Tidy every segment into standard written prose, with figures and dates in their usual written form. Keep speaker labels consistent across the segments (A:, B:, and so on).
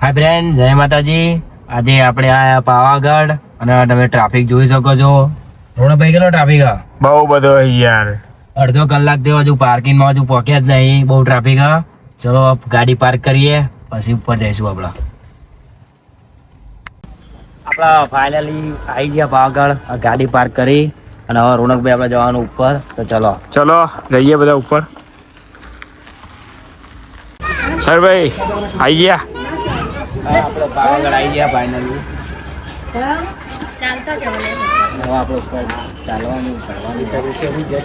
A: હાય friend, જય માતાજી. આજે આપણે આયા પાવાગઢ અને તમે ટ્રાફિક જોઈ શકો છો. રોણકભાઈ કેટલો ટ્રાફિક હા?
B: બહુ બધો યાર.
A: અડધો કલાક થયો હજુ પાર્કિંગમાં હજુ પહોંચ્યા જ નહીં. બહુ ટ્રાફિક હા. ચલો ગાડી પાર્ક કરીએ પછી ઉપર જઈશું. આપણા ફાઇનલી આવી ગયા પાવાગઢ. ગાડી પાર્ક કરી અને હવે રોનકભાઈ આપણે જવાનું ઉપર. તો ચલો
B: જઈએ બધા ઉપર. સરભાઈ આવી ગયા.
A: આપણે પાવાગઢ આવી ગયા ફાઇનલી.
C: ચાલતા જવાનું
A: હવે આપણે ઉપર ચાલવાનું કરવાની જરૂર છે.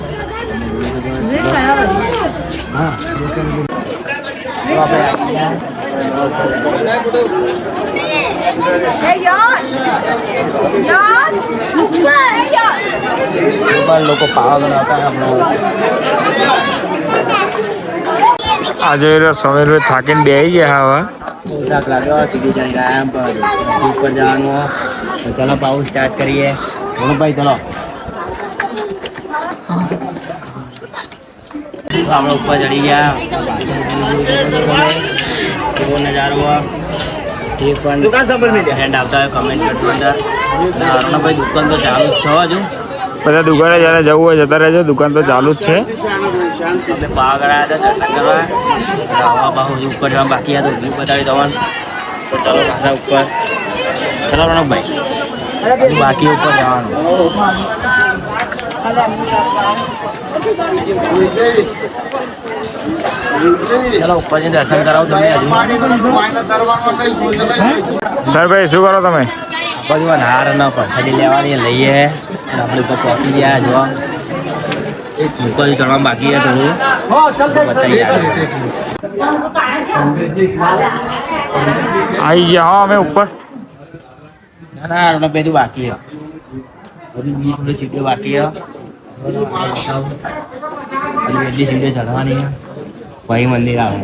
A: હા લોકો પાવાગઢ હતા.
B: આજે સમીરભાઈ થાકીને બેસી ગયા. હવે
A: બહુ થાક લાગ્યો. સીધી ચડી ગયા એમ પર ઉપર જવાનું. તો ચલો પાઉ સ્ટાર્ટ કરીએ. રોનકભાઈ ચલો. આપણે ઉપર ચડી ગયા. કેવો નજારો જે પણ ફ્રેન્ડ આવતા હોય કમેન્ટ કરજો અંદર. રોનકભાઈ દુકાન તો ચાલુ જ છે હજુ.
B: બધા દુકાને જ્યારે જવું હોય જતા રહેજો. દુકાન તો ચાલુ જ છે.
A: આપણે પાવાગઢ આવ્યા હતા દર્શન કરવા. હવા બાહુ ઉપર જવા બાકી હતા. વ્યૂ બતાવી દવાનું. તો ચાલો પાછા ઉપર. ચલો રોનકભાઈ બાકી ઉપર જવાનું. ચલો ઉપર જઈને દર્શન કરાવો તમે. હજુ
B: સરભાઈ શું કરો તમે?
A: બાજુ હાર ના પરસાદી લેવાની લઈએ. આપણે ઉપર પહોંચી ગયા. જોવા ઉપર ચડવા બાકી છે થોડું. બતાવી
B: આવી ગયા હા અમે ઉપર.
A: ના રોનકભાઈ તું બાકી છે. થોડી સીટો બાકી છે. એટલી સીટો ચડવાની ભાઈ મંદિર આવે.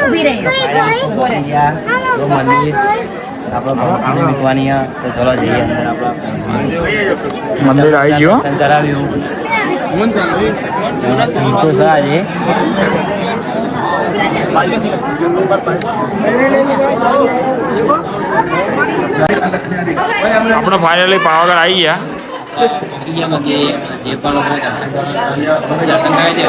A: મંદિર આપણે મૂકવાની. તો ચલો જઈએ અંદર. આપણા
B: મંદિર આવી ગયું.
A: દર્શન કરાવ્યું. તો સારી
B: આપણે ફાઇનલી પાવાગઢ આવી ગયા.
A: જે પણ લોકો દર્શન કરવા દર્શન કરાવી દે.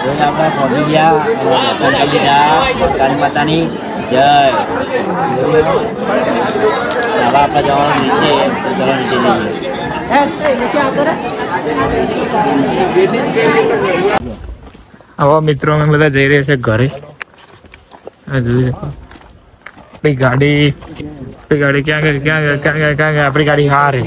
B: જય
A: આપણે પહોંચી ગયા. દર્શન કરી લીધા. કાળી માતાની જય. હવે આપણે જવાનું નીચે. તો ચલો નીચે જઈએ.
B: હવે મિત્રો અમે બધા જઈ રહ્યા છે ઘરે. જોઈ શકો આપણી ગાડી ક્યાં ગઈ? આપણી ગાડી હારે.